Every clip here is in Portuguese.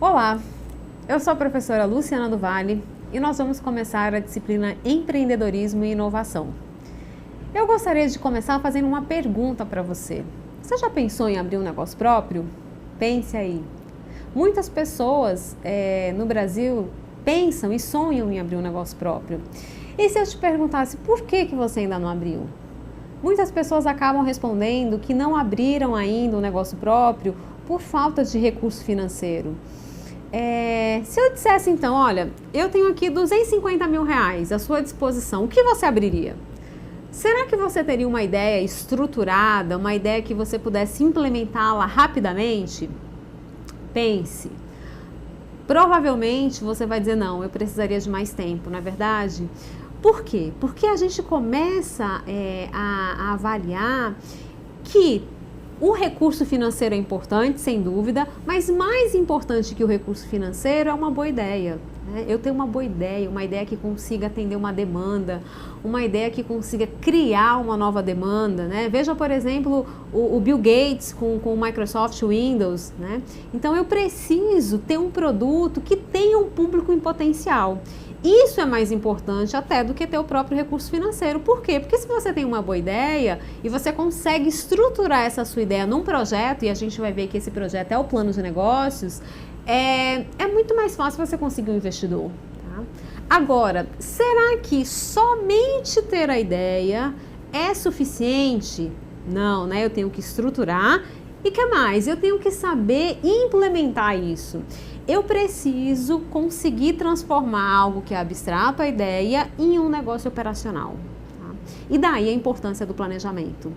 Olá, eu sou a professora Luciana do Vale e nós vamos começar a disciplina Empreendedorismo e Inovação. Eu gostaria de começar fazendo uma pergunta para você. Você já pensou em abrir um negócio próprio? Pense aí. Muitas pessoas no Brasil pensam e sonham em abrir um negócio próprio. E se eu te perguntasse por que você ainda não abriu? Muitas pessoas acabam respondendo que não abriram ainda um negócio próprio por falta de recurso financeiro. Se eu dissesse então, olha, eu tenho aqui 250 mil reais à sua disposição, o que você abriria? Será que você teria uma ideia estruturada, uma ideia que você pudesse implementá-la rapidamente? Pense. Provavelmente você vai dizer, não, eu precisaria de mais tempo, não é verdade? Por quê? Porque a gente começa a avaliar que o recurso financeiro é importante, sem dúvida, mas mais importante que o recurso financeiro é uma boa ideia. Eu tenho uma boa ideia, uma ideia que consiga atender uma demanda, uma ideia que consiga criar uma nova demanda, né? Veja, por exemplo, o Bill Gates com o Microsoft Windows, né? Então, eu preciso ter um produto que tenha um público em potencial. Isso é mais importante até do que ter o próprio recurso financeiro. Por quê? Porque se você tem uma boa ideia e você consegue estruturar essa sua ideia num projeto, e a gente vai ver que esse projeto é o plano de negócios, é muito mais fácil você conseguir um investidor. Tá? Agora, será que somente ter a ideia é suficiente? Não, né? Eu tenho que estruturar. E que mais? Eu tenho que saber implementar isso. Eu preciso conseguir transformar algo que é abstrato, a ideia, em um negócio operacional. Tá? E daí a importância do planejamento.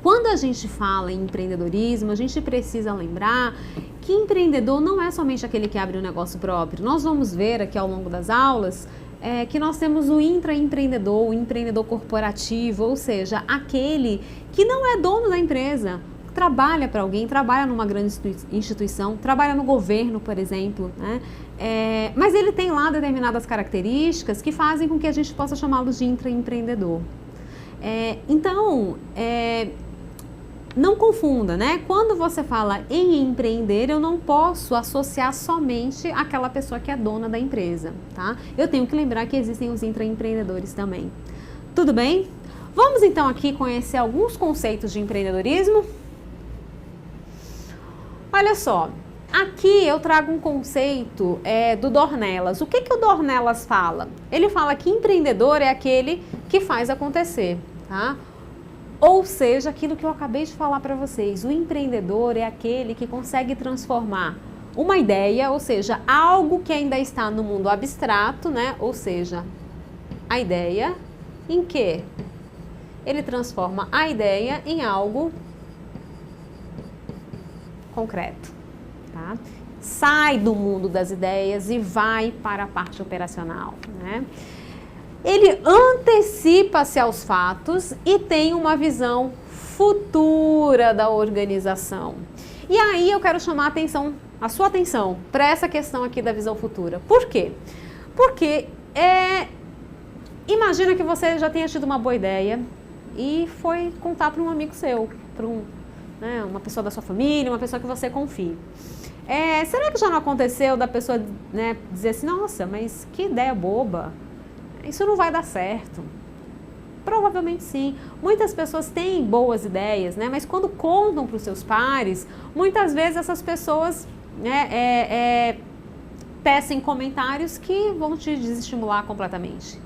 Quando a gente fala em empreendedorismo, a gente precisa lembrar que empreendedor não é somente aquele que abre um negócio próprio. Nós vamos ver aqui ao longo das aulas que nós temos o intraempreendedor, o empreendedor corporativo, ou seja, aquele que não é dono da empresa, trabalha para alguém, trabalha numa grande instituição, trabalha no governo, por exemplo, né? Mas ele tem lá determinadas características que fazem com que a gente possa chamá-los de intraempreendedor. Então, não confunda, né? Quando você fala em empreender, eu não posso associar somente aquela pessoa que é dona da empresa, tá? Eu tenho que lembrar que existem os intraempreendedores também. Tudo bem? Vamos então aqui conhecer alguns conceitos de empreendedorismo? Olha só, aqui eu trago um conceito do Dornelas. O que o Dornelas fala? Ele fala que empreendedor é aquele que faz acontecer, tá? Ou seja, aquilo que eu acabei de falar para vocês, o empreendedor é aquele que consegue transformar uma ideia, ou seja, algo que ainda está no mundo abstrato, né? Ou seja, a ideia em que ele transforma a ideia em algo concreto, tá? Sai do mundo das ideias e vai para a parte operacional, né? Ele antecipa-se aos fatos e tem uma visão futura da organização. E aí eu quero chamar a sua atenção para essa questão aqui da visão futura. Por quê? Porque imagina que você já tenha tido uma boa ideia e foi contar para um amigo seu, para uma pessoa da sua família, uma pessoa que você confie. Será que já não aconteceu da pessoa, né, dizer assim, nossa, mas que ideia boba, isso não vai dar certo? Provavelmente sim. Muitas pessoas têm boas ideias, né, mas quando contam para os seus pares, muitas vezes essas pessoas tecem comentários que vão te desestimular completamente.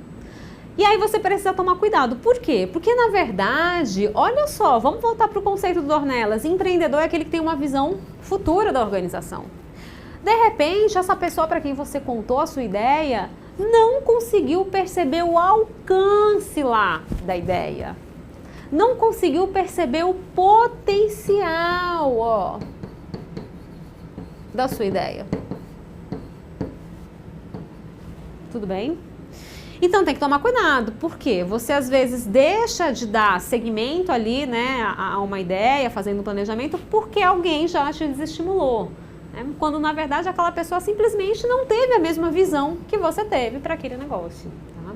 E aí você precisa tomar cuidado. Por quê? Porque, na verdade, olha só, vamos voltar para o conceito do Dornelas. Empreendedor é aquele que tem uma visão futura da organização. De repente, essa pessoa para quem você contou a sua ideia não conseguiu perceber o alcance lá da ideia. Não conseguiu perceber o potencial, da sua ideia. Tudo bem? Então tem que tomar cuidado, porque você às vezes deixa de dar seguimento ali, né, a uma ideia, fazendo um planejamento, porque alguém já te desestimulou, né? Quando na verdade aquela pessoa simplesmente não teve a mesma visão que você teve para aquele negócio. Tá?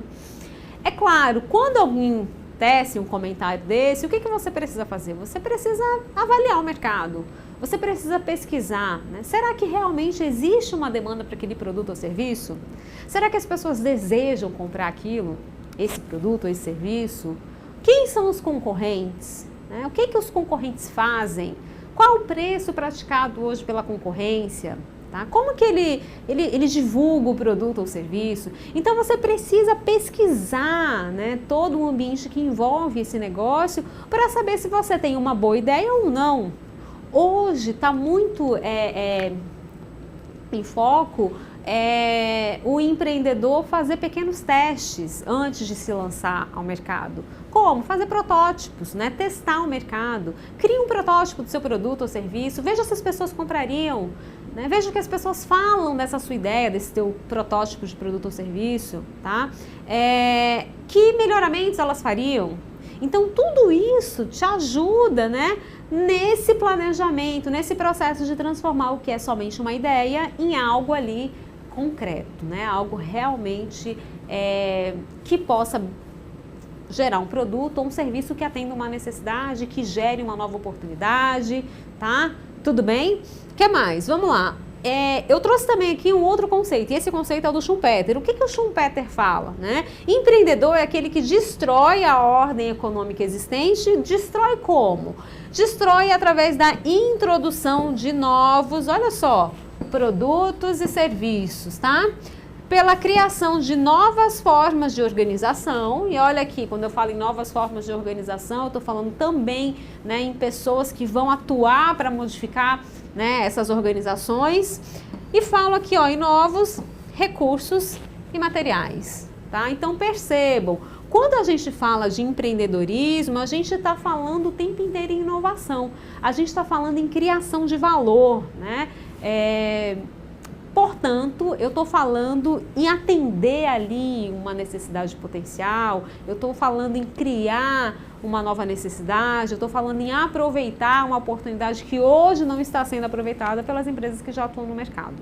É claro, quando alguém tece um comentário desse, o que você precisa fazer? Você precisa avaliar o mercado. você precisa pesquisar, né? Será que realmente existe uma demanda para aquele produto ou serviço? Será que as pessoas desejam comprar aquilo, esse produto ou esse serviço? Quem são os concorrentes? Né? O que os concorrentes fazem? Qual o preço praticado hoje pela concorrência? Tá? Como que ele divulga o produto ou serviço? Então você precisa pesquisar, né, todo o ambiente que envolve esse negócio para saber se você tem uma boa ideia ou não. Hoje está muito em foco o empreendedor fazer pequenos testes antes de se lançar ao mercado. Como? Fazer protótipos, né? Testar o mercado. Crie um protótipo do seu produto ou serviço, veja se as pessoas comprariam. Né? Veja o que as pessoas falam dessa sua ideia, desse teu protótipo de produto ou serviço, tá? Que melhoramentos elas fariam? Então, tudo isso te ajuda, né, nesse planejamento, nesse processo de transformar o que é somente uma ideia em algo ali concreto, né? Algo realmente que possa gerar um produto ou um serviço que atenda uma necessidade, que gere uma nova oportunidade, tá? Tudo bem? O que mais? Vamos lá. Eu trouxe também aqui um outro conceito, e esse conceito é o do Schumpeter. O que o Schumpeter fala? Né? Empreendedor é aquele que destrói a ordem econômica existente. Destrói como? Destrói através da introdução de novos, olha só, produtos e serviços, tá? Pela criação de novas formas de organização, e olha aqui, quando eu falo em novas formas de organização, eu estou falando também, né, em pessoas que vão atuar para modificar, né, essas organizações, e falo aqui, ó, em novos recursos e materiais, tá? Então percebam, quando a gente fala de empreendedorismo, a gente está falando o tempo inteiro em inovação, a gente está falando em criação de valor, né? Portanto, eu estou falando em atender ali uma necessidade potencial, eu estou falando em criar uma nova necessidade, eu estou falando em aproveitar uma oportunidade que hoje não está sendo aproveitada pelas empresas que já atuam no mercado.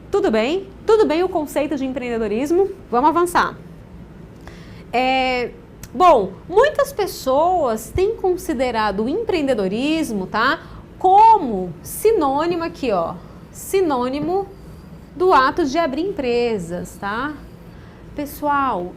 Tudo bem? Tudo bem o conceito de empreendedorismo? Vamos avançar. Bom, muitas pessoas têm considerado o empreendedorismo, tá, como sinônimo aqui, ó, sinônimo do ato de abrir empresas, tá? Pessoal,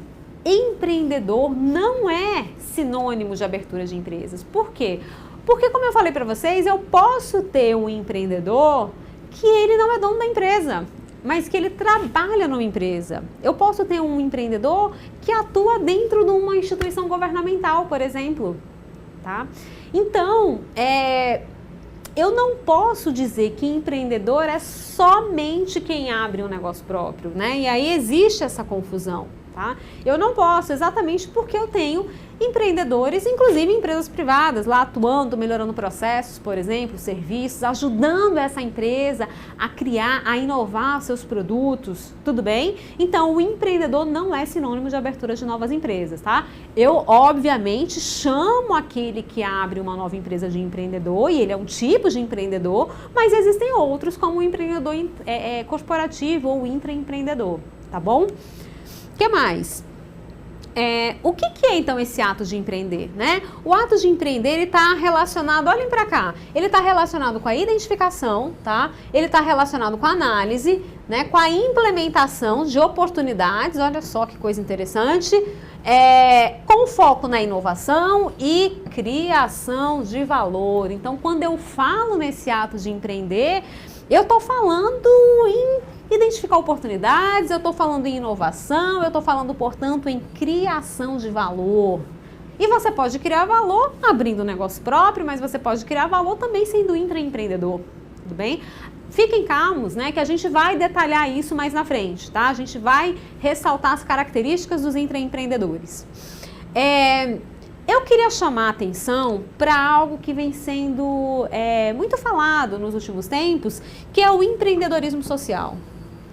empreendedor não é sinônimo de abertura de empresas. Por quê? Porque, como eu falei para vocês, eu posso ter um empreendedor que ele não é dono da empresa, mas que ele trabalha numa empresa. Eu posso ter um empreendedor que atua dentro de uma instituição governamental, por exemplo, tá? Então, eu não posso dizer que empreendedor é somente quem abre um negócio próprio, né? E aí existe essa confusão, tá? Eu não posso, exatamente porque eu tenho empreendedores, inclusive empresas privadas, lá atuando, melhorando processos, por exemplo, serviços, ajudando essa empresa a criar, a inovar seus produtos, tudo bem? Então, o empreendedor não é sinônimo de abertura de novas empresas, tá? Eu, obviamente, chamo aquele que abre uma nova empresa de empreendedor, e ele é um tipo de empreendedor, mas existem outros, como o empreendedor corporativo ou intraempreendedor, tá bom? O que mais? O que é então esse ato de empreender, né? O ato de empreender, ele está relacionado, olhem para cá, ele está relacionado com a identificação, tá? Ele está relacionado com a análise, né? Com a implementação de oportunidades, olha só que coisa interessante, com foco na inovação e criação de valor. Então, quando eu falo nesse ato de empreender, eu estou falando em identificar oportunidades, eu estou falando em inovação, eu estou falando, portanto, em criação de valor. E você pode criar valor abrindo um negócio próprio, mas você pode criar valor também sendo intraempreendedor, tudo bem? Fiquem calmos, né, que a gente vai detalhar isso mais na frente, tá? A gente vai ressaltar as características dos intraempreendedores. Eu queria chamar a atenção para algo que vem sendo muito falado nos últimos tempos, que é o empreendedorismo social.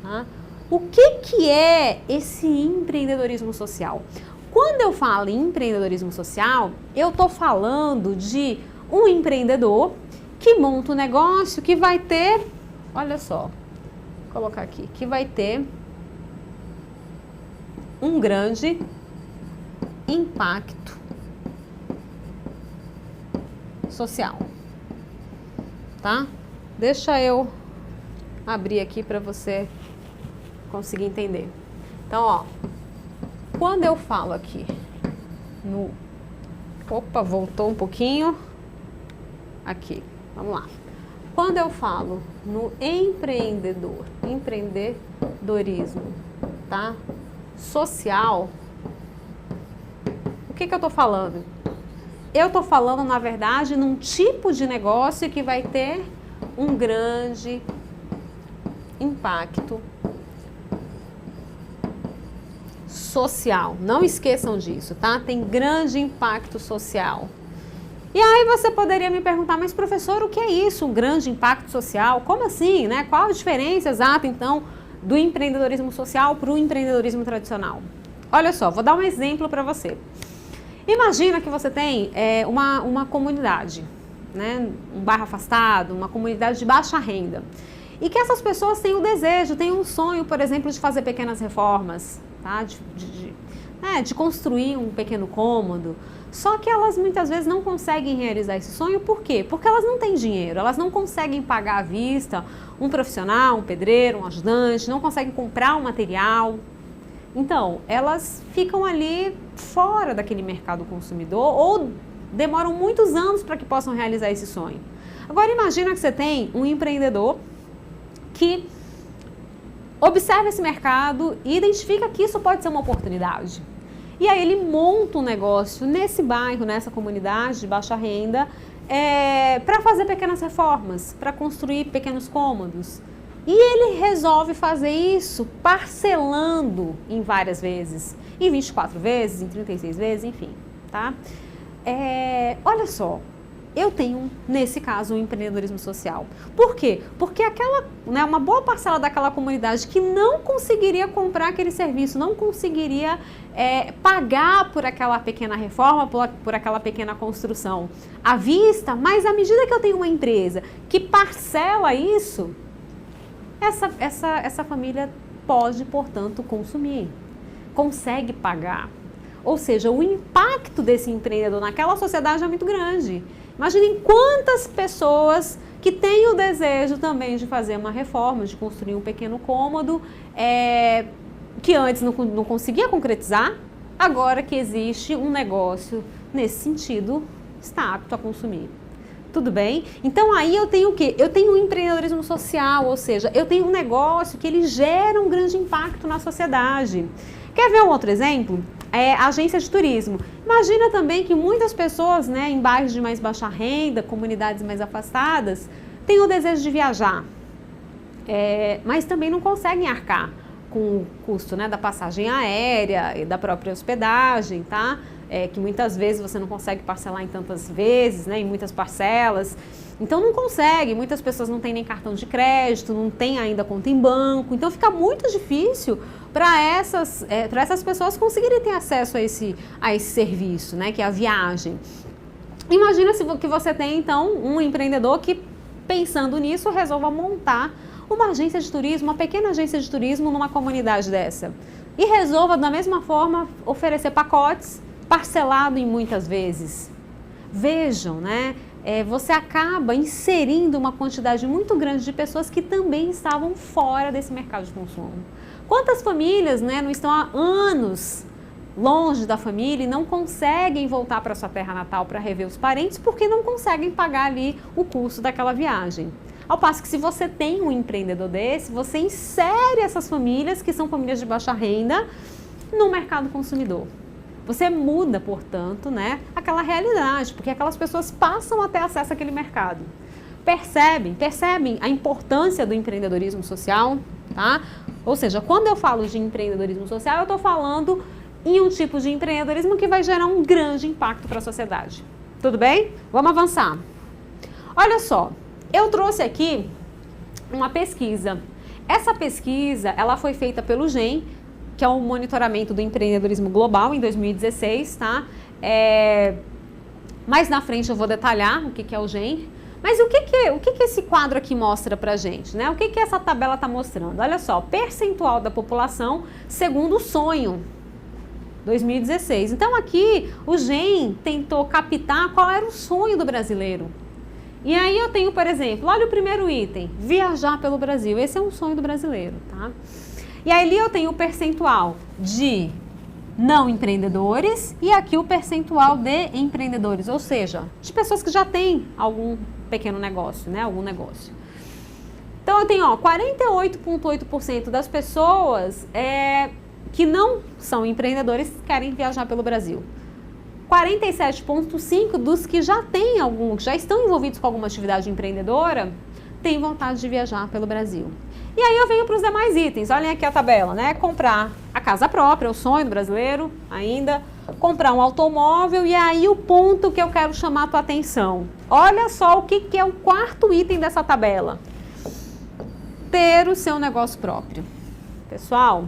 Tá? O que é esse empreendedorismo social? Quando eu falo em empreendedorismo social, eu estou falando de um empreendedor que monta um negócio que vai ter, olha só, vou colocar aqui, que vai ter um grande impacto social, tá? Deixa eu abrir aqui para você conseguir entender. Então, ó, quando eu falo aqui no... Opa, voltou um pouquinho. Aqui, vamos lá. Quando eu falo no empreendedorismo, tá? Social, o que eu tô falando? Eu tô falando, na verdade, num tipo de negócio que vai ter um grande impacto social. Não esqueçam disso, tá? Tem grande impacto social. E aí você poderia me perguntar, mas professor, o que é isso, um grande impacto social? Como assim, né? Qual a diferença exata, então, do empreendedorismo social para o empreendedorismo tradicional? Olha só, vou dar um exemplo para você. Imagina que você tem uma comunidade, né? Um bairro afastado, uma comunidade de baixa renda. E que essas pessoas têm o desejo, têm um sonho, por exemplo, de fazer pequenas reformas, tá? De construir um pequeno cômodo. Só que elas muitas vezes não conseguem realizar esse sonho, por quê? Porque elas não têm dinheiro, elas não conseguem pagar à vista um profissional, um pedreiro, um ajudante, não conseguem comprar um material. Então, elas ficam ali fora daquele mercado consumidor ou demoram muitos anos para que possam realizar esse sonho. Agora imagina que você tem um empreendedor que observa esse mercado e identifica que isso pode ser uma oportunidade. E aí ele monta um negócio nesse bairro, nessa comunidade de baixa renda, para fazer pequenas reformas, para construir pequenos cômodos. E ele resolve fazer isso parcelando em várias vezes, em 24 vezes, em 36 vezes, enfim, tá? Olha só, eu tenho, nesse caso, um empreendedorismo social. Por quê? Porque uma boa parcela daquela comunidade que não conseguiria comprar aquele serviço, não conseguiria pagar por aquela pequena reforma, por aquela pequena construção à vista, mas à medida que eu tenho uma empresa que parcela isso, essa família pode, portanto, consumir, consegue pagar. Ou seja, o impacto desse empreendedor naquela sociedade é muito grande. Imaginem quantas pessoas que têm o desejo também de fazer uma reforma, de construir um pequeno cômodo, que antes não conseguia concretizar, agora que existe um negócio nesse sentido, está apto a consumir. Tudo bem? Então aí eu tenho o quê? Eu tenho um empreendedorismo social, ou seja, eu tenho um negócio que ele gera um grande impacto na sociedade. Quer ver um outro exemplo? Agência de turismo. Imagina também que muitas pessoas, né, em bairros de mais baixa renda, comunidades mais afastadas, têm o desejo de viajar, mas também não conseguem arcar com o custo, né, da passagem aérea e da própria hospedagem, tá? Que muitas vezes você não consegue parcelar em tantas vezes, né, em muitas parcelas. Então não consegue, muitas pessoas não têm nem cartão de crédito, não têm ainda conta em banco, então fica muito difícil para essas pessoas conseguirem ter acesso a esse serviço, né, que é a viagem. Imagina que você tem então um empreendedor que, pensando nisso, resolva montar uma agência de turismo, uma pequena agência de turismo numa comunidade dessa. E resolva da mesma forma oferecer pacotes parcelado em muitas vezes. Vejam, né? Você acaba inserindo uma quantidade muito grande de pessoas que também estavam fora desse mercado de consumo. Quantas famílias, né, não estão há anos longe da família e não conseguem voltar para sua terra natal para rever os parentes porque não conseguem pagar ali o custo daquela viagem. Ao passo que se você tem um empreendedor desse, você insere essas famílias, que são famílias de baixa renda, no mercado consumidor. Você muda, portanto, né, aquela realidade, porque aquelas pessoas passam a ter acesso àquele mercado. Percebem a importância do empreendedorismo social, tá? Ou seja, quando eu falo de empreendedorismo social, eu estou falando em um tipo de empreendedorismo que vai gerar um grande impacto para a sociedade. Tudo bem? Vamos avançar. Olha só, eu trouxe aqui uma pesquisa. Essa pesquisa, ela foi feita pelo GEM, que é um monitoramento do empreendedorismo global em 2016, tá? Mais na frente eu vou detalhar o que é o GEM. Mas o que esse quadro aqui mostra pra gente, né? O que essa tabela está mostrando? Olha só, percentual da população segundo o sonho, 2016. Então aqui o GEM tentou captar qual era o sonho do brasileiro. E aí eu tenho, por exemplo, olha o primeiro item, viajar pelo Brasil. Esse é um sonho do brasileiro, tá? E aí ali eu tenho o percentual de não empreendedores e aqui o percentual de empreendedores, ou seja, de pessoas que já têm algum pequeno negócio, né? Algum negócio. Então eu tenho, ó, 48,8% das pessoas que não são empreendedores querem viajar pelo Brasil. 47,5% dos que já têm algum, que já estão envolvidos com alguma atividade empreendedora, têm vontade de viajar pelo Brasil. E aí eu venho para os demais itens, olhem aqui a tabela, né? Comprar a casa própria, o sonho do brasileiro ainda, comprar um automóvel, e aí o ponto que eu quero chamar a tua atenção. Olha só o que é o quarto item dessa tabela. Ter o seu negócio próprio. Pessoal,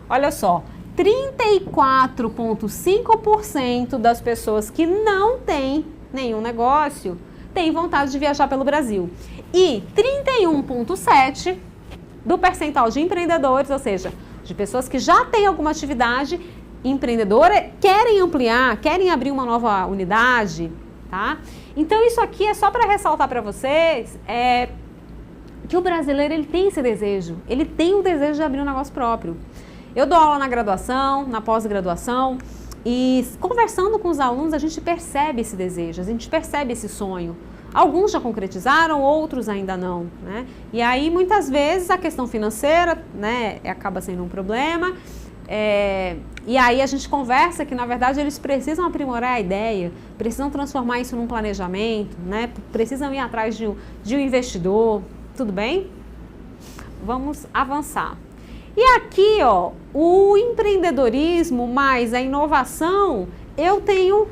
olha só, 34,5% das pessoas que não têm nenhum negócio têm vontade de viajar pelo Brasil. E 31,7% do percentual de empreendedores, ou seja, de pessoas que já têm alguma atividade empreendedora, querem ampliar, querem abrir uma nova unidade, tá? Então isso aqui é só para ressaltar para vocês que o brasileiro ele tem esse desejo, ele tem o desejo de abrir um negócio próprio. Eu dou aula na graduação, na pós-graduação e conversando com os alunos a gente percebe esse desejo, a gente percebe esse sonho. Alguns já concretizaram, outros ainda não, né? E aí, muitas vezes, a questão financeira, né, acaba sendo um problema. E aí a gente conversa que, na verdade, eles precisam aprimorar a ideia, precisam transformar isso num planejamento, né? Precisam ir atrás de um investidor, tudo bem? Vamos avançar. E aqui, ó, o empreendedorismo mais a inovação, eu tenho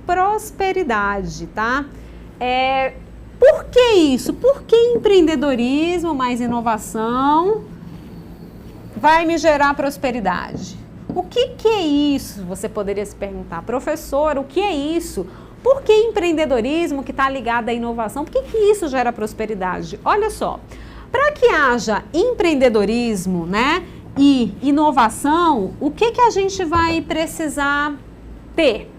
prosperidade, tá? Por que isso? Por que empreendedorismo mais inovação vai me gerar prosperidade? O que é isso? Você poderia se perguntar, professor, o que é isso? Por que empreendedorismo que está ligado à inovação? Por que isso gera prosperidade? Olha só, para que haja empreendedorismo, né, e inovação, o que a gente vai precisar ter?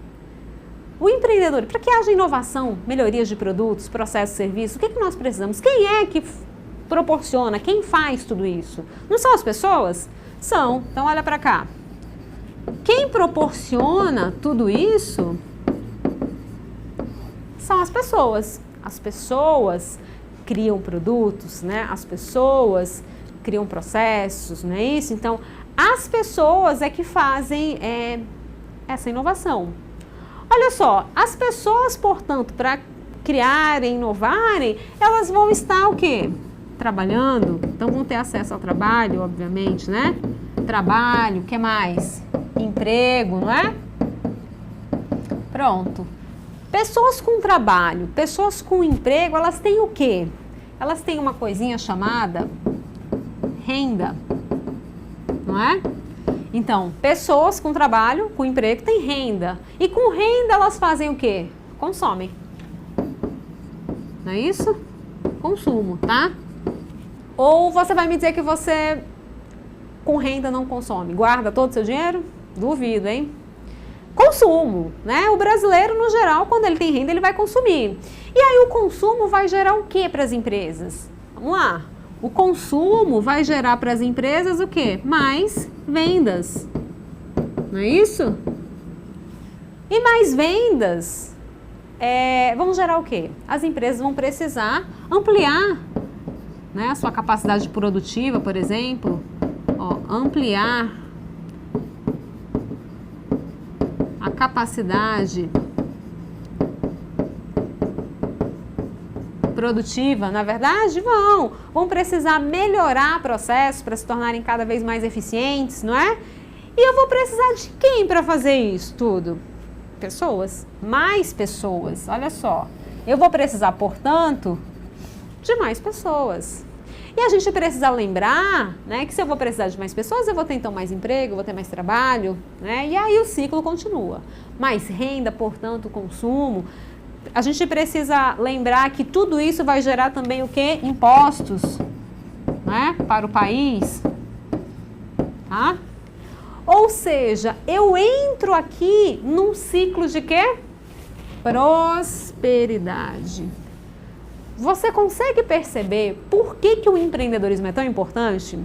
O empreendedor, para que haja inovação, melhorias de produtos, processos, serviços, o que nós precisamos? Quem é que proporciona, quem faz tudo isso? Não são as pessoas? São. Então, olha para cá. Quem proporciona tudo isso são as pessoas. As pessoas criam produtos, né? As pessoas criam processos, não é isso? Então, as pessoas é que fazem essa inovação. Olha só, as pessoas, portanto, para criarem, inovarem, elas vão estar o quê? Trabalhando, então vão ter acesso ao trabalho, obviamente, né? Trabalho, o que mais? Emprego, não é? Pronto. Pessoas com trabalho, pessoas com emprego, elas têm o quê? Elas têm uma coisinha chamada renda, não é? Então, pessoas com trabalho, com emprego, têm renda. E com renda elas fazem o quê? Consomem. Não é isso? Consumo, tá? Ou você vai me dizer que você com renda não consome? Guarda todo o seu dinheiro? Duvido, hein? Consumo, né? O brasileiro, no geral, quando ele tem renda, ele vai consumir. E aí o consumo vai gerar o quê para as empresas? Vamos lá. O consumo vai gerar para as empresas o quê? Mais vendas. Não é isso? E mais vendas vão gerar o quê? As empresas vão precisar ampliar, né, a sua capacidade produtiva, por exemplo. Ó, ampliar a capacidade produtiva, na verdade, vão precisar melhorar processos para se tornarem cada vez mais eficientes, não é? E eu vou precisar de quem para fazer isso tudo? Pessoas, mais pessoas, olha só. Eu vou precisar, portanto, de mais pessoas. E a gente precisa lembrar, né, que se eu vou precisar de mais pessoas, eu vou ter então mais emprego, eu vou ter mais trabalho, né? E aí o ciclo continua. Mais renda, portanto, consumo. A gente precisa lembrar que tudo isso vai gerar também o quê? Impostos, né, para o país, tá? Ou seja, eu entro aqui num ciclo de quê? Prosperidade. Você consegue perceber por que o empreendedorismo é tão importante?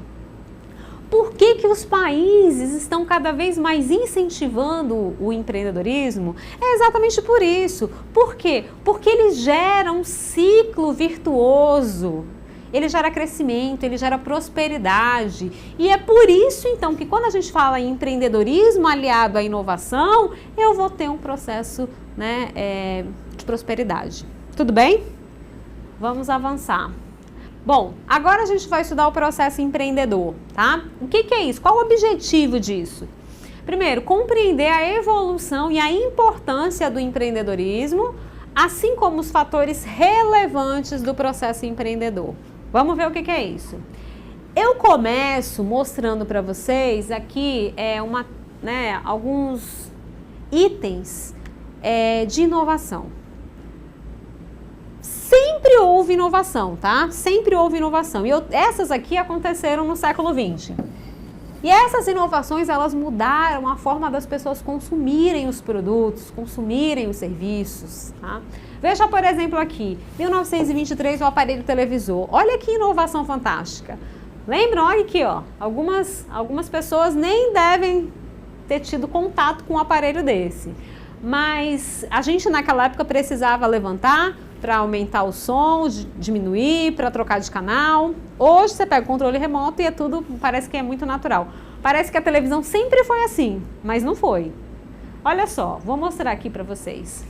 Por que os países estão cada vez mais incentivando o empreendedorismo? É exatamente por isso. Por quê? Porque ele gera um ciclo virtuoso. Ele gera crescimento, ele gera prosperidade. E é por isso, então, que quando a gente fala em empreendedorismo aliado à inovação, eu vou ter um processo, né, de prosperidade. Tudo bem? Vamos avançar. Bom, agora a gente vai estudar o processo empreendedor, tá? O que é isso? Qual o objetivo disso? Primeiro, compreender a evolução e a importância do empreendedorismo, assim como os fatores relevantes do processo empreendedor. Vamos ver o que é isso. Eu começo mostrando para vocês aqui alguns itens de inovação. Sempre houve inovação, tá? Sempre houve inovação. E essas aqui aconteceram no século XX. E essas inovações, elas mudaram a forma das pessoas consumirem os produtos, consumirem os serviços, tá? Veja, por exemplo, aqui, 1923, o aparelho televisor. Olha que inovação fantástica. Lembram? Olha aqui, ó. Algumas pessoas nem devem ter tido contato com um aparelho desse. Mas a gente naquela época precisava levantar para aumentar o som, diminuir, para trocar de canal. Hoje você pega o controle remoto e é tudo, parece que é muito natural. Parece que a televisão sempre foi assim, mas não foi. Olha só, vou mostrar aqui para vocês.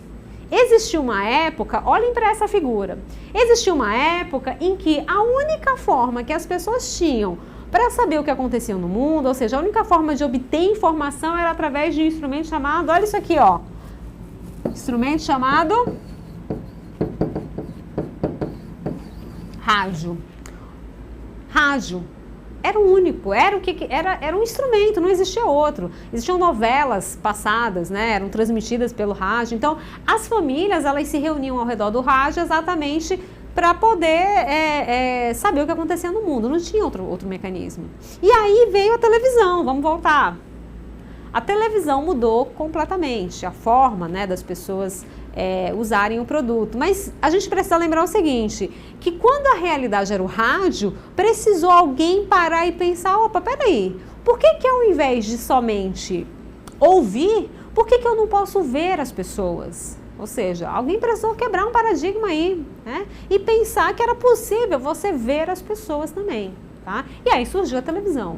Existiu uma época, olhem para essa figura, existiu uma época em que a única forma que as pessoas tinham para saber o que acontecia no mundo, ou seja, a única forma de obter informação era através de um instrumento chamado, olha isso aqui, ó, instrumento chamado rádio. Rádio era o único, era um instrumento, não existia outro. Existiam novelas passadas, né, eram transmitidas pelo rádio. Então, as famílias, elas se reuniam ao redor do rádio exatamente para poder saber o que acontecia no mundo. Não tinha outro mecanismo. E aí veio a televisão, vamos voltar. A televisão mudou completamente a forma, né, das pessoas usarem o produto. Mas a gente precisa lembrar o seguinte, que quando a realidade era o rádio, precisou alguém parar e pensar, opa, peraí, por que ao invés de somente ouvir, por que eu não posso ver as pessoas? Ou seja, alguém precisou quebrar um paradigma aí, né? E pensar que era possível você ver as pessoas também, tá? E aí surgiu a televisão.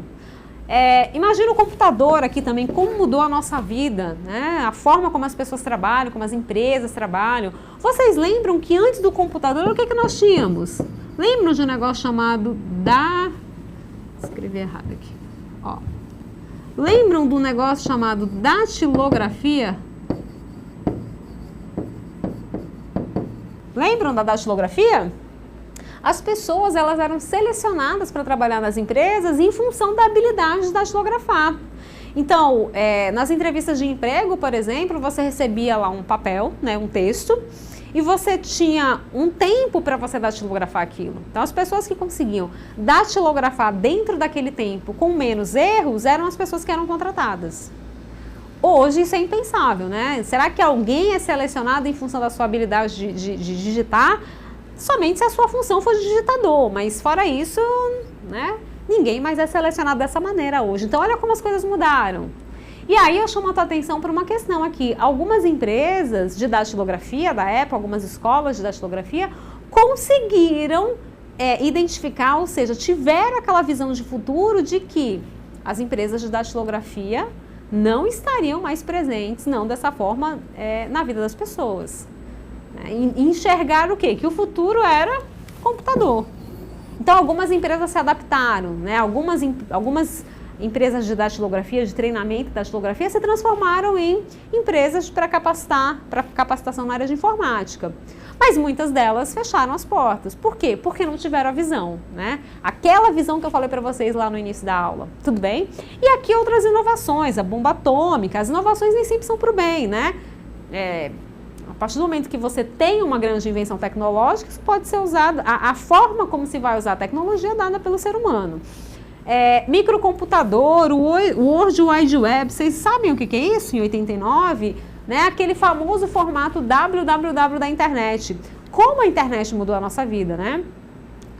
Imagina o computador aqui também, como mudou a nossa vida, né? A forma como as pessoas trabalham, como as empresas trabalham. Vocês lembram que antes do computador, o que nós tínhamos? Lembram de um negócio chamado escrevi errado aqui. Ó. Lembram de um negócio chamado datilografia? Lembram da datilografia? As pessoas, elas eram selecionadas para trabalhar nas empresas em função da habilidade de datilografar. Então, nas entrevistas de emprego, por exemplo, você recebia lá um papel, né, um texto, e você tinha um tempo para você datilografar aquilo. Então, as pessoas que conseguiam datilografar dentro daquele tempo com menos erros eram as pessoas que eram contratadas. Hoje isso é impensável, né? Será que alguém é selecionado em função da sua habilidade de digitar? Somente se a sua função for de digitador, mas fora isso, né, ninguém mais é selecionado dessa maneira hoje. Então, olha como as coisas mudaram. E aí eu chamo a tua atenção para uma questão aqui. Algumas empresas de datilografia da época, algumas escolas de datilografia, conseguiram identificar, ou seja, tiveram aquela visão de futuro de que as empresas de datilografia não estariam mais presentes, não dessa forma, na vida das pessoas. Enxergar o quê? Que o futuro era computador. Então, algumas empresas se adaptaram, né? Algumas empresas de datilografia, de treinamento de datilografia, se transformaram em empresas para capacitação na área de informática. Mas muitas delas fecharam as portas. Por quê? Porque não tiveram a visão, né? Aquela visão que eu falei para vocês lá no início da aula, tudo bem? E aqui outras inovações, a bomba atômica, as inovações nem sempre são para o bem, né? A partir do momento que você tem uma grande invenção tecnológica, isso pode ser usado, a forma como se vai usar a tecnologia é dada pelo ser humano. Microcomputador, o World Wide Web, vocês sabem o que é isso em 89? Né? Aquele famoso formato www da internet. como a internet mudou a nossa vida, né?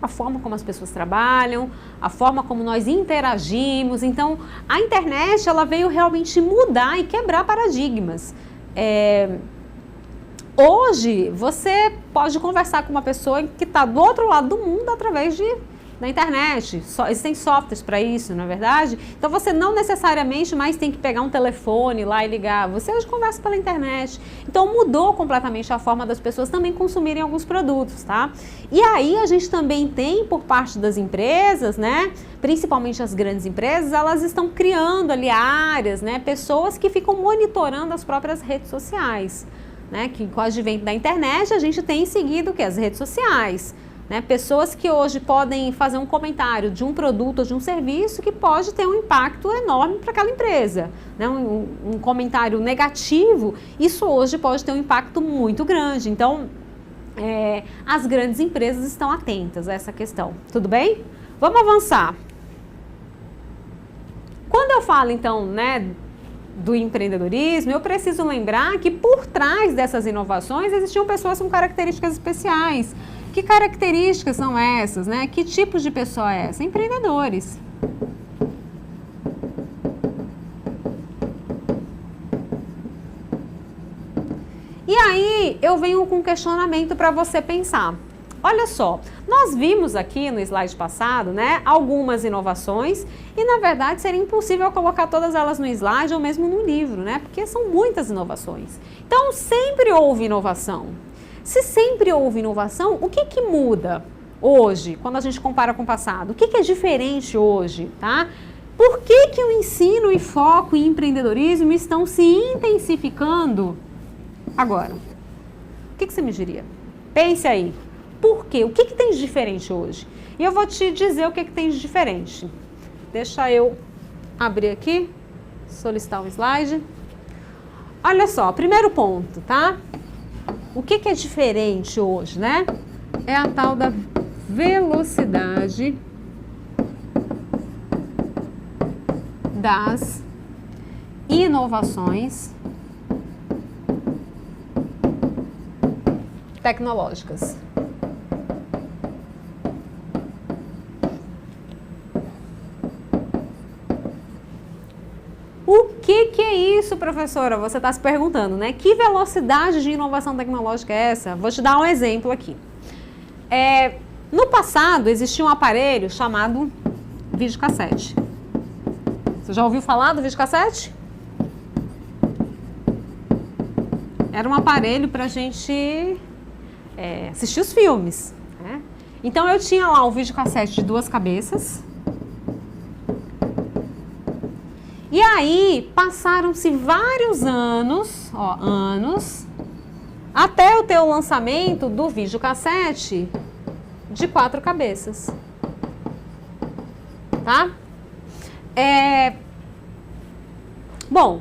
A forma como as pessoas trabalham, a forma como nós interagimos. Então, a internet, ela veio realmente mudar e quebrar paradigmas. Hoje, você pode conversar com uma pessoa que está do outro lado do mundo através da internet. Existem softwares para isso, não é verdade? Então, você não necessariamente mais tem que pegar um telefone lá e ligar. Você hoje conversa pela internet. Então, mudou completamente a forma das pessoas também consumirem alguns produtos, tá? E aí, a gente também tem, por parte das empresas, né? Principalmente as grandes empresas, elas estão criando ali áreas, né? Pessoas que ficam monitorando as próprias redes sociais, né? Que com o advento da internet, a gente tem seguido o quê? As redes sociais. Né, pessoas que hoje podem fazer um comentário de um produto ou de um serviço que pode ter um impacto enorme para aquela empresa. Né, um comentário negativo, isso hoje pode ter um impacto muito grande. Então, as grandes empresas estão atentas a essa questão. Tudo bem? Vamos avançar. Quando eu falo, então, né, do empreendedorismo, eu preciso lembrar que por trás dessas inovações existiam pessoas com características especiais. Que características são essas, né? Que tipos de pessoa é essa? Empreendedores. E aí, eu venho com um questionamento para você pensar. Olha só, nós vimos aqui no slide passado, né, algumas inovações e, na verdade, seria impossível colocar todas elas no slide ou mesmo no livro, né? Porque são muitas inovações. Então, sempre houve inovação. Se sempre houve inovação, o que muda hoje, quando a gente compara com o passado? O que é diferente hoje, tá? Por que o ensino e foco em empreendedorismo estão se intensificando agora? O que você me diria? Pense aí. Por quê? O que tem de diferente hoje? E eu vou te dizer o que tem de diferente. Deixa eu abrir aqui, solicitar um slide. Olha só, primeiro ponto, tá? O que é diferente hoje, né? É a tal da velocidade das inovações tecnológicas. O que é isso, professora? Você está se perguntando, né? Que velocidade de inovação tecnológica é essa? Vou te dar um exemplo aqui. No passado, existia um aparelho chamado videocassete. Você já ouviu falar do videocassete? Era um aparelho para a gente assistir os filmes, né? Então, eu tinha lá um videocassete de 2 cabeças. E aí, passaram-se vários anos, até eu ter o lançamento do videocassete de 4 cabeças. Tá? Bom,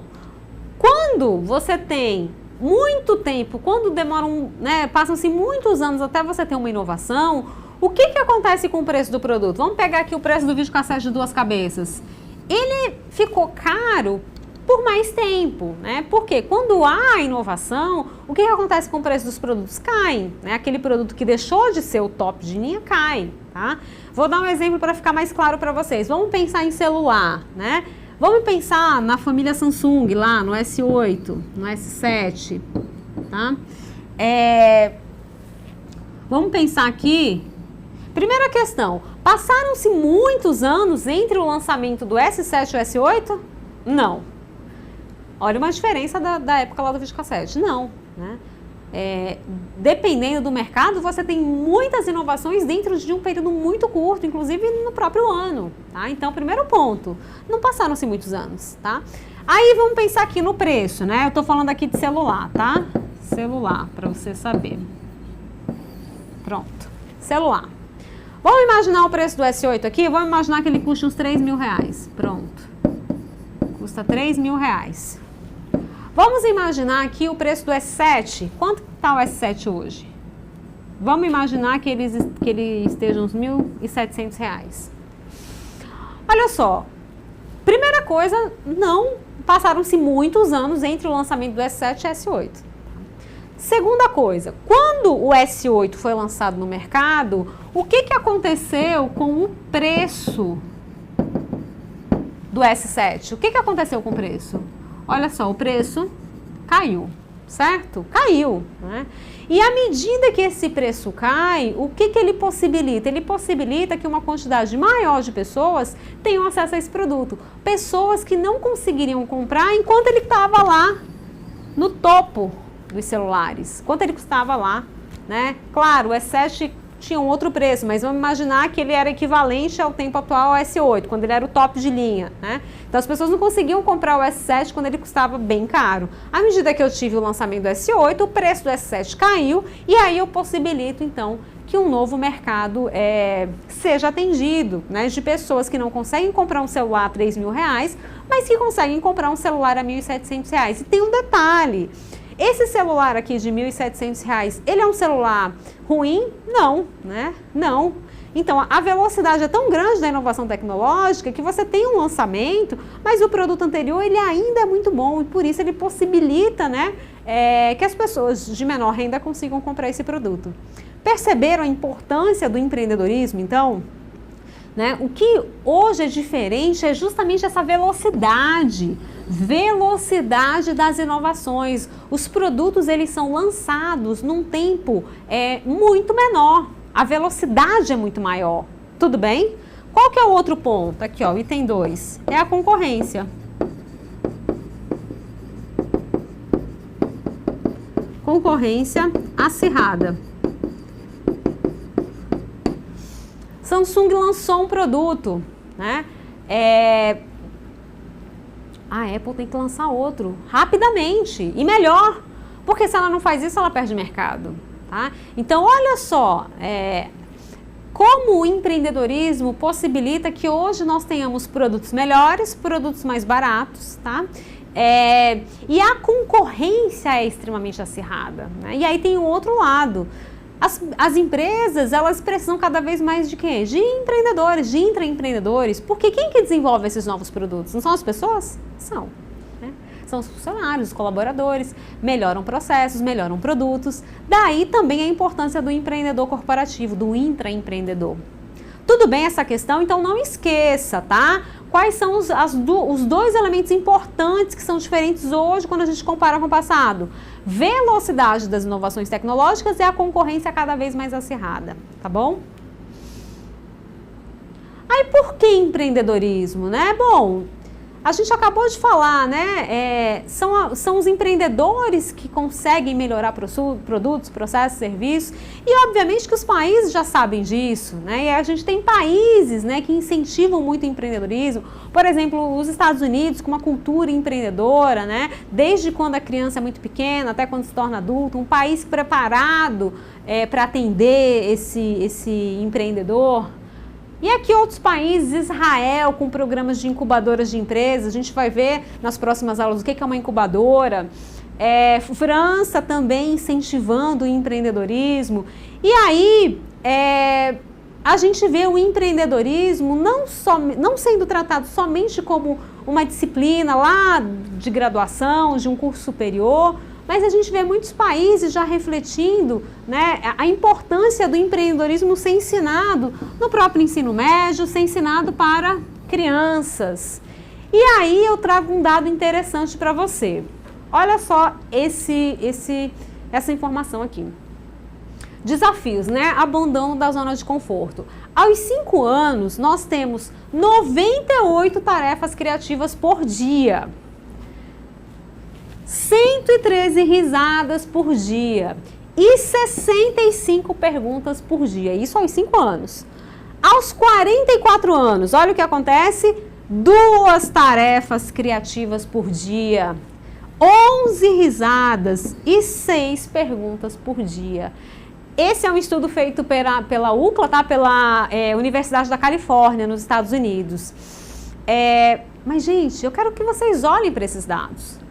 quando você tem muito tempo, quando demoram, né, passam-se muitos anos até você ter uma inovação, o que acontece com o preço do produto? Vamos pegar aqui o preço do videocassete de 2 cabeças. Ele ficou caro por mais tempo, né? Porque quando há inovação, o que acontece com o preço dos produtos? Cai, né? Aquele produto que deixou de ser o top de linha cai, tá? Vou dar um exemplo para ficar mais claro para vocês. Vamos pensar em celular, né? Vamos pensar na família Samsung lá, no S8, no S7, tá? Vamos pensar aqui. Primeira questão, passaram-se muitos anos entre o lançamento do S7 e o S8? Não. Olha uma diferença da época lá do videocassete. Não, né? Dependendo do mercado, você tem muitas inovações dentro de um período muito curto, inclusive no próprio ano, tá? Então, primeiro ponto, não passaram-se muitos anos, tá? Aí, vamos pensar aqui no preço, né? Eu tô falando aqui de celular, tá? Celular, para você saber. Pronto, celular. Vamos imaginar o preço do S8 aqui? Vamos imaginar que ele custa uns 3 mil reais. Pronto. Custa 3 mil reais. Vamos imaginar aqui o preço do S7. Quanto está o S7 hoje? Vamos imaginar que ele esteja uns 1.700 reais. Olha só. Primeira coisa, não passaram-se muitos anos entre o lançamento do S7 e S8. Segunda coisa, quando o S8 foi lançado no mercado, o que aconteceu com o preço do S7? O que aconteceu com o preço? Olha só, o preço caiu, certo? Caiu, né? E à medida que esse preço cai, o que ele possibilita? Ele possibilita que uma quantidade maior de pessoas tenham acesso a esse produto. Pessoas que não conseguiriam comprar enquanto ele estava lá no topo dos celulares, enquanto ele custava lá, né? Claro, o S7 tinha um outro preço, mas vamos imaginar que ele era equivalente ao tempo atual ao S8, quando ele era o top de linha, né? Então as pessoas não conseguiam comprar o S7 quando ele custava bem caro. À medida que eu tive o lançamento do S8, o preço do S7 caiu e aí eu possibilito então que um novo mercado seja atendido, né? De pessoas que não conseguem comprar um celular a R$3.000, mas que conseguem comprar um celular a R$1.700. E tem um detalhe. Esse celular aqui de R$1.700, ele é um celular ruim? Não, né? Não. Então, a velocidade é tão grande da inovação tecnológica que você tem um lançamento, mas o produto anterior, ele ainda é muito bom e por isso ele possibilita, né, que as pessoas de menor renda consigam comprar esse produto. Perceberam a importância do empreendedorismo, então? Né? O que hoje é diferente é justamente essa velocidade das inovações. Os produtos eles são lançados num tempo muito menor, a velocidade é muito maior, tudo bem? Qual que é o outro ponto? Aqui ó, item 2, é a concorrência. Concorrência acirrada. Samsung lançou um produto, né? A Apple tem que lançar outro, rapidamente e melhor, porque se ela não faz isso, ela perde mercado, tá? Então, olha só, como o empreendedorismo possibilita que hoje nós tenhamos produtos melhores, produtos mais baratos, tá? E a concorrência é extremamente acirrada, né? E aí tem o outro lado. As empresas, elas precisam cada vez mais de quê? De empreendedores, de intraempreendedores. Porque quem que desenvolve esses novos produtos? Não são as pessoas? São. Né? São os funcionários, os colaboradores, melhoram processos, melhoram produtos. Daí também a importância do empreendedor corporativo, do intraempreendedor. Tudo bem essa questão? Então não esqueça, tá? Quais são os dois elementos importantes que são diferentes hoje quando a gente compara com o passado? Velocidade das inovações tecnológicas e a concorrência cada vez mais acirrada, tá bom? Aí por que empreendedorismo, né? Bom, a gente acabou de falar, né? São os empreendedores que conseguem melhorar produtos, processos, serviços e obviamente que os países já sabem disso, né? E a gente tem países, né, que incentivam muito o empreendedorismo, por exemplo, os Estados Unidos com uma cultura empreendedora, né? Desde quando a criança é muito pequena até quando se torna adulto, um país preparado para atender esse empreendedor. E aqui outros países, Israel com programas de incubadoras de empresas, a gente vai ver nas próximas aulas o que é uma incubadora. França também incentivando o empreendedorismo. E aí a gente vê o empreendedorismo não sendo tratado somente como uma disciplina lá de graduação, de um curso superior, mas a gente vê muitos países já refletindo, né, a importância do empreendedorismo ser ensinado no próprio ensino médio, ser ensinado para crianças. E aí eu trago um dado interessante para você. Olha só essa informação aqui. Desafios, né? Abandono da zona de conforto. Aos 5 anos, nós temos 98 tarefas criativas por dia. 113 risadas por dia e 65 perguntas por dia, isso aos 5 anos. Aos 44 anos, olha o que acontece, 2 tarefas criativas por dia, 11 risadas e 6 perguntas por dia. Esse é um estudo feito pela UCLA, tá? Pela Universidade da Califórnia, nos Estados Unidos. Mas, gente, eu quero que vocês olhem para esses dados.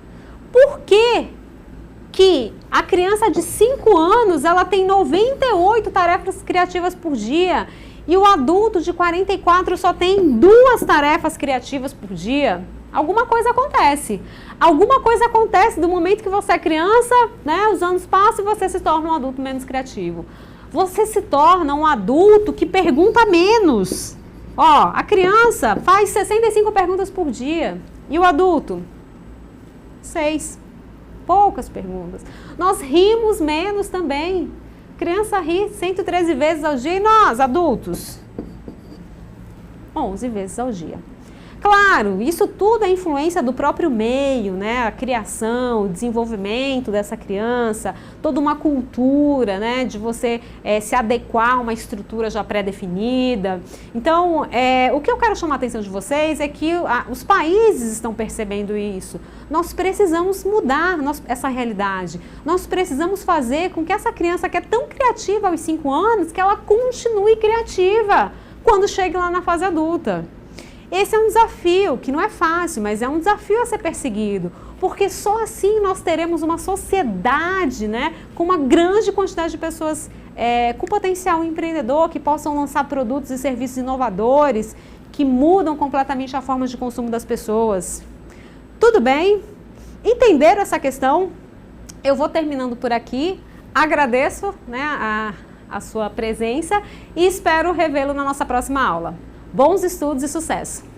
Por que a criança de 5 anos ela tem 98 tarefas criativas por dia e o adulto de 44 só tem 2 tarefas criativas por dia? Alguma coisa acontece. Alguma coisa acontece do momento que você é criança, né? Os anos passam e você se torna um adulto menos criativo. Você se torna um adulto que pergunta menos. Ó, a criança faz 65 perguntas por dia. E o adulto? 6. Poucas perguntas. Nós rimos menos também. Criança ri 113 vezes ao dia e nós, adultos? 11 vezes ao dia. Claro, isso tudo é influência do próprio meio, né? A criação, o desenvolvimento dessa criança, toda uma cultura, né? De você se adequar a uma estrutura já pré-definida. Então, o que eu quero chamar a atenção de vocês é que os países estão percebendo isso. Nós precisamos mudar essa realidade. Nós precisamos fazer com que essa criança que é tão criativa aos 5 anos, que ela continue criativa quando chegue lá na fase adulta. Esse é um desafio que não é fácil, mas é um desafio a ser perseguido, porque só assim nós teremos uma sociedade, né, com uma grande quantidade de pessoas com potencial empreendedor, que possam lançar produtos e serviços inovadores, que mudam completamente a forma de consumo das pessoas. Tudo bem? Entenderam essa questão? Eu vou terminando por aqui. Agradeço, né, a sua presença e espero revê-lo na nossa próxima aula. Bons estudos e sucesso!